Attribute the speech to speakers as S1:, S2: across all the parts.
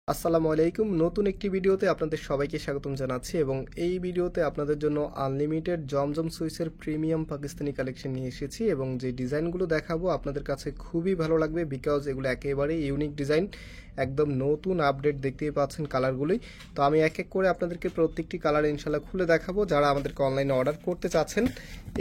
S1: আসসালামু আলাইকুম। নতুন একটি ভিডিওতে আপনাদের সবাইকে স্বাগতম জানাচ্ছি এবং এই ভিডিওতে আপনাদের জন্য আনলিমিটেড জমজম সুইসের প্রিমিয়াম পাকিস্তানি কালেকশন নিয়ে এসেছি এবং যে ডিজাইনগুলো দেখাবো আপনাদের কাছে খুবই ভালো লাগবে বিকজ এগুলো একেবারে ইউনিক ডিজাইন, একদম নতুন আপডেট। দেখতেই পাচ্ছেন কালারগুলোই। তো আমি এক এক করে আপনাদেরকে প্রত্যেকটি কালার ইনশাল্লাহ খুলে দেখাবো। যারা আমাদেরকে অনলাইনে অর্ডার করতে চাচ্ছেন,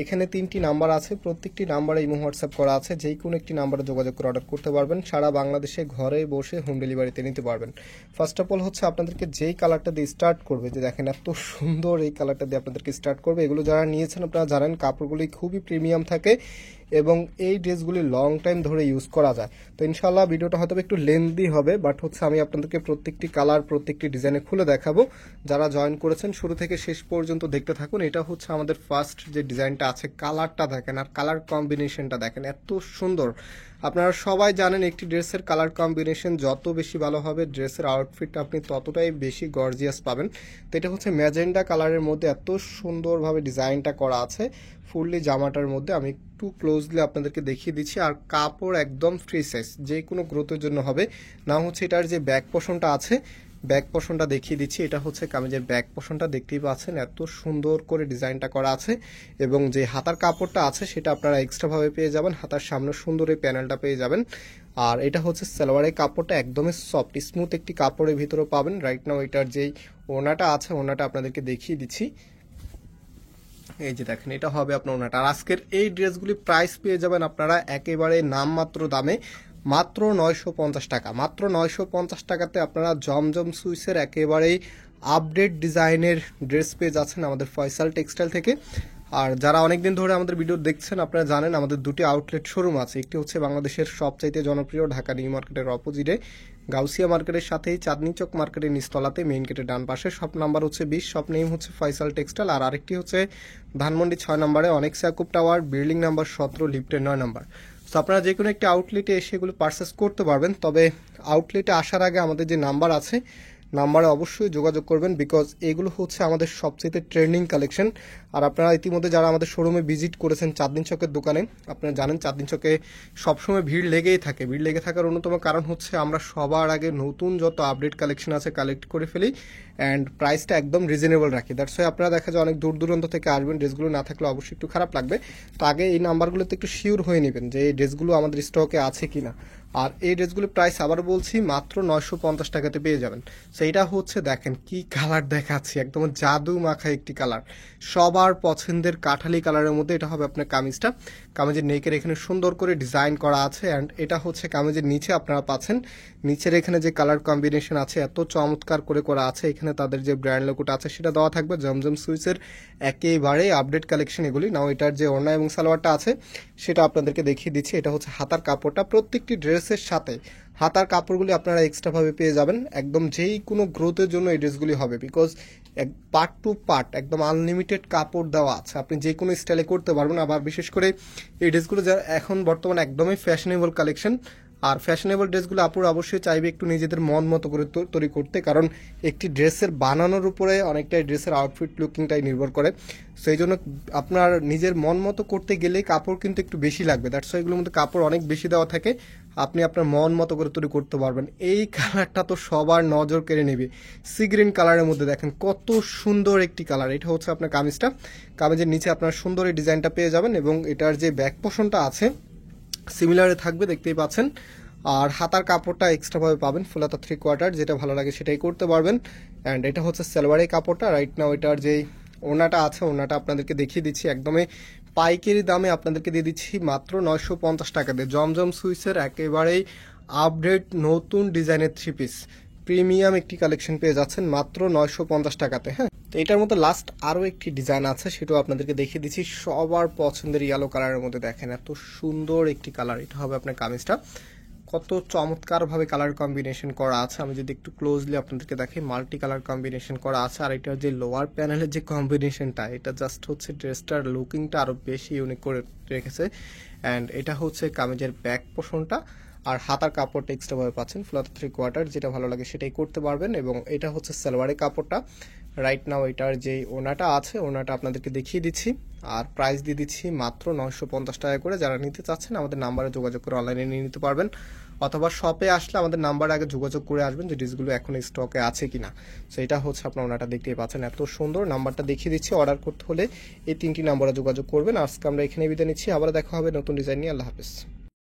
S1: এখানে 3টি নাম্বার আছে, প্রত্যেকটি নাম্বারে ইমো হোয়াটসঅ্যাপ করা আছে, যেই কোনো একটি নাম্বারে যোগাযোগ করে অর্ডার করতে পারবেন। সারা বাংলাদেশে ঘরে বসে হোম ডেলিভারিতে নিতে পারবেন। ফার্স্ট অফ অল হচ্ছে আপনাদেরকে যেই কালারটা দিয়ে স্টার্ট করবে, যে দেখেন এত সুন্দর এই কালারটা দিয়ে আপনাদেরকে স্টার্ট করবে। এগুলো যারা নিয়েছেন আপনারা জানেন কাপড়গুলি খুবই প্রিমিয়াম থাকে এবং এই ড্রেসগুলি লং টাইম ধরে ইউজ করা যায়। তো ইনশাল্লাহ ভিডিওটা হয়তো একটু লেন্দি হবে, বাট হচ্ছে আমি আপনাদেরকে প্রত্যেকটি কালার প্রত্যেকটি ডিজাইনে খুলে দেখাবো। যারা জয়েন করেছেন শুরু থেকে শেষ পর্যন্ত দেখতে থাকুন। এটা হচ্ছে আমাদের ফার্স্ট যে ডিজাইনটা আছে, কালারটা দেখেন আর কালার কম্বিনেশনটা দেখেন এত সুন্দর। আপনারা সবাই জানেন একটি ড্রেসের কালার কম্বিনেশন যত বেশি ভালো হবে ড্রেসের আউটফিটটা আপনি ততটাই বেশি গর্জিয়াস পাবেন। তো এটা হচ্ছে ম্যাজেন্ডা কালারের মধ্যে এত সুন্দরভাবে ডিজাইনটা করা আছে ফুললি জামাটার মধ্যে। আমি একটু ক্লোজলি আপনাদেরকে দেখিয়ে দিচ্ছি। আর কাপড় একদম ফ্রি সাইজ, যে কোনো গ্রোথের জন্য হবে। না হচ্ছে এটার যে ব্যাক পোর্শনটা আছে, ব্যাক পোর্শনটা দেখিয়ে দিচ্ছি। এটা হচ্ছে কামিজের ব্যাক পোর্শনটা, দেখতেই পাচ্ছেন এত সুন্দর করে ডিজাইনটা করা আছে। এবং যে হাতার কাপড়টা আছে সেটা আপনারা এক্সট্রাভাবে পেয়ে যাবেন, হাতার সামনে সুন্দর এই প্যানেলটা পেয়ে যাবেন। আর এটা হচ্ছে সালোয়ারের কাপড়টা একদমই সফট স্মুথ একটি কাপড়ের ভিতরেও পাবেন। রাইট নাও এটার যেই ওনাটা আছে, ওনাটা আপনাদেরকে দেখিয়ে দিচ্ছি। এই যে দেখেন এটা হবে আপনার ওনাটা। আর আজকের এই ড্রেসগুলি প্রাইস পেয়ে যাবেন আপনারা একেবারে নামমাত্র দামে, মাত্র 950 টাকা। মাত্র 950 টাকাতে আপনারা জমজম সুইসের একেবারেই আপডেট ডিজাইনের ড্রেস পেয়ে যাচ্ছেন আমাদের ফয়সাল টেক্সটাইল থেকে। আর যারা অনেকদিন ধরে আমাদের ভিডিও দেখছেন আপনারা জানেন আমাদের দুটি আউটলেট শোরুম আছে। একটি হচ্ছে বাংলাদেশের সবচাইতে জনপ্রিয় ঢাকা নিউ মার্কেটের অপোজিটে গাউসিয়া মার্কেটের সাথেই চাঁদনি চক মার্কেটের নিচতলাতে মেইন গেটের ডান পাশে। শপ নাম্বার হচ্ছে 20, শপ নেম হচ্ছে ফয়সাল টেক্সটাইল। আর আরেকটি হচ্ছে ধানমন্ডি 6 নম্বরে অনেক্স ইয়াকুব টাওয়ার, বিল্ডিং নাম্বার 17, লিফটের 9 নম্বর। তো আপনারা যে কোনো একটি আউটলেটে এসে এগুলো পারচেস করতে পারবেন। তবে আউটলেটে আসার আগে আমাদের যে নাম্বার আছে নাম্বারে অবশ্যই যোগাযোগ করবেন, বিকজ এগুলো হচ্ছে আমাদের সবচেয়ে ট্রেন্ডিং কালেকশন। আর আপনারা ইতিমধ্যে যারা আমাদের শোরুমে ভিজিট করেছেন চাঁদনি চকের দোকানে, আপনারা জানেন চাঁদনি চকে সবসময় ভিড় লেগেই থাকে। ভিড় লেগে থাকার অন্যতম কারণ হচ্ছে আমরা সবার আগে নতুন যত আপডেট কালেকশন আছে কালেক্ট করে ফেলি অ্যান্ড প্রাইসটা একদম রিজনেবল রাখি। দ্যাটস ওয়াই আপনারা দেখা যায় অনেক দূর দূরান্ত থেকে আসবেন, ড্রেসগুলো না থাকলে অবশ্যই একটু খারাপ লাগবে। তো আগে এই নাম্বারগুলোতে একটু শিওর হয়ে নেবেন যে এই ড্রেসগুলো আমাদের স্টকে আছে কিনা। আর এই ড্রেসগুলোর প্রাইস আবার বলছি মাত্র 950 টাকাতে পেয়ে যাবেন। সেইটা হচ্ছে দেখেন কি কালার দেখাচ্ছি, একদম জাদু মাখা একটি কালার, সবার পছন্দের কাঠালি কালারের মধ্যে। এটা হবে আপনার কামিজটা। কামিজের নেকের এখানে সুন্দর করে ডিজাইন করা আছে অ্যান্ড এটা হচ্ছে কামিজের নিচে আপনারা পাচ্ছেন। নিচের এখানে যে কালার কম্বিনেশন আছে এত চমৎকার করে করা আছে। এখানে তাদের যে ব্র্যান্ড লোগোটা আছে সেটা দেওয়া থাকবে। জমজম সুইসের একেবারে আপডেট কালেকশন এগুলি। নাও এটার যে ওড়না এবং সালোয়ারটা আছে সেটা আপনাদেরকে দেখিয়ে দিচ্ছি। এটা হচ্ছে হাতার কাপড়টা, প্রত্যেকটি ড্রেসের সাথে হাতার কাপড়গুলি আপনারা এক্সট্রাভাবে পেয়ে যাবেন। একদম যেই কোনো গ্রোথের জন্য এই ড্রেসগুলি হবে, বিকজ পার্ট টু পার্ট একদম আনলিমিটেড কাপড় দেওয়া আছে, আপনি যে কোনো স্টাইলে করতে পারবেন। আবার বিশেষ করে এই ড্রেসগুলো যা এখন বর্তমানে একদমই ফ্যাশনেবল কালেকশন। আর ফ্যাশনেবল ড্রেসগুলো আপুরা অবশ্যই চাইবে একটু নিজেদের মন মতো করে তৈরি করতে, কারণ একটি ড্রেসের বানানোর উপরে অনেকটাই ড্রেসের আউটফিট লুকিংটাই নির্ভর করে। সেই জন্য আপনার নিজের মন মতো করতে গেলে কাপড় কিন্তু একটু বেশি লাগবে। দ্যাটস ওয়াই এগুলোর মধ্যে কাপড় অনেক বেশি দেওয়া থাকে, আপনি আপনার মন মতো করে তৈরি করতে পারবেন। এই কালারটা তো সবার নজর কেড়ে নেবে, সি গ্রিন কালারের মধ্যে দেখেন কত সুন্দর একটি কালার। এটা হচ্ছে আপনার কামিজটা। কামিজের নিচে আপনার সুন্দর এই ডিজাইনটা পেয়ে যাবেন এবং এটার যে ব্যাক পোর্শনটা আছে সিমিলারে থাকবে, দেখতেই পাচ্ছেন। আর হাতার কাপড়টা এক্সট্রাভাবে পাবেন, ফুল হাতা 3/4, যেটা ভালো লাগে সেটাই করতে পারবেন। অ্যান্ড এটা হচ্ছে সালোয়ারের কাপড়টা। রাইট নাও এটার যেই ওনাটা আছে ওনাটা আপনাদেরকে দেখিয়ে দিচ্ছি। একদমই পাইকারি দামে আপনাদেরকে দিয়ে দিচ্ছি মাত্র 950 টাকা দিয়ে। জমজম সুইসের একেবারেই আপডেট নতুন ডিজাইনের 3 পিস প্রিমিয়াম একটি কালেকশন পেয়ে যাচ্ছেন মাত্র 950 টাকাতে। হ্যাঁ, তো এটার মধ্যে লাস্ট আরও একটি ডিজাইন আছে, সেটাও আপনাদেরকে দেখিয়ে দিচ্ছি। সবার পছন্দের ইয়েলো কালারের মধ্যে দেখেন এত সুন্দর একটি কালার। এটা হবে আপনার কামিজটা। কত চমৎকারভাবে কালার কম্বিনেশন করা আছে। আমি যদি একটু ক্লোজলি আপনাদেরকে দেখি, মাল্টি কালার কম্বিনেশন করা আছে। আর এটার যে লোয়ার প্যানেলের যে কম্বিনেশনটা, এটা জাস্ট হচ্ছে ড্রেসটার লুকিংটা আরও বেশি ইউনিক করে রেখেছে। অ্যান্ড এটা হচ্ছে কামিজের ব্যাক পোর্শনটা। আর হাতার কাপড়টা এক্সট্রাভাবে পাচ্ছেন, ফুল হাতা 3/4, যেটা ভালো লাগে সেটাই করতে পারবেন। এবং এটা হচ্ছে সালোয়ারের কাপড়টা। রাইট নাও এটার যে ওনাটা আছে ওনাটা আপনাদেরকে দেখিয়ে দিচ্ছি। আর প্রাইস দিয়ে দিচ্ছি মাত্র 950 টাকা করে। যারা নিতে চাচ্ছেন আমাদের নাম্বারে যোগাযোগ করে অনলাইনে নিয়ে নিতে পারবেন। অথবা শপে আসলে আমাদের নাম্বার আগে যোগাযোগ করে আসবেন যে ড্রেসগুলো এখন স্টকে আছে কিনা। সো এটা হচ্ছে আপনার ওনাটা দেখতেই পাচ্ছেন, এত সুন্দর। নাম্বারটা দেখিয়ে দিচ্ছি, অর্ডার করতে হলে এই 3টি নাম্বারে যোগাযোগ করবেন। আজকে আমরা এখানে বিদায় নিচ্ছি, আবার দেখা হবে নতুন ডিজাইন নিয়ে। আল্লাহ হাফেজ।